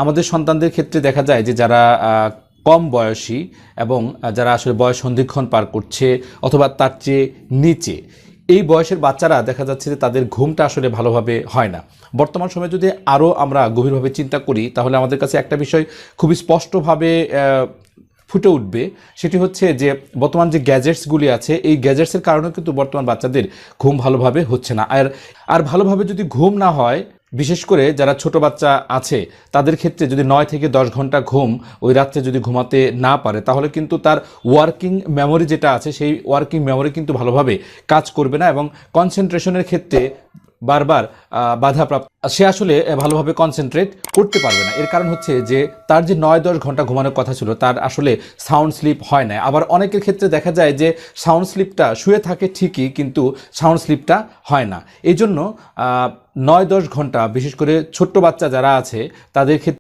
আমাদের সন্তানদের ক্ষেত্রে দেখা যায় যে যারা কম বয়সী এবং যারা আসলে বয়স সন্ধিক্ষণ পার করছে অথবা তার চেয়ে নিচে, এই বয়সের বাচ্চারা দেখা যাচ্ছে যে তাদের ঘুমটা আসলে ভালোভাবে হয় না। বর্তমান সময়ে যদি আরও আমরা গভীরভাবে চিন্তা করি তাহলে আমাদের কাছে একটা বিষয় খুবই স্পষ্টভাবে ফুটে উঠবে। সেটি হচ্ছে যে বর্তমান যে গ্যাজেটসগুলি আছে এই গ্যাজেটসের কারণেও কিন্তু বর্তমান বাচ্চাদের ঘুম ভালোভাবে হচ্ছে না। আর ভালোভাবে যদি ঘুম না হয়, বিশেষ করে যারা ছোট বাচ্চা আছে তাদের ক্ষেত্রে যদি 9 থেকে 10 ঘন্টা ঘুম ওই রাত্রে যদি ঘুমাতে না পারে তাহলে কিন্তু তার ওয়ার্কিং মেমোরি যেটা আছে সেই ওয়ার্কিং মেমোরি কিন্তু ভালোভাবে কাজ করবে না এবং কনসেন্ট্রেশনের ক্ষেত্রে বারবার বাধাপ্রাপ্ত, সে আসলে ভালোভাবে কনসেন্ট্রেট করতে পারবে না। এর কারণ হচ্ছে যে তার যে 9-10 ঘন্টা ঘুমানোর কথা ছিল তার আসলে সাউন্ড স্লিপ হয় না। আবার অনেকের ক্ষেত্রে দেখা যায় যে সাউন্ড স্লিপটা শুয়ে থাকে ঠিকই কিন্তু সাউন্ড স্লিপটা হয় না। এই জন্য 9-10 ঘন্টা বিশেষ করে ছোট্ট বাচ্চা যারা আছে তাদের ক্ষেত্রে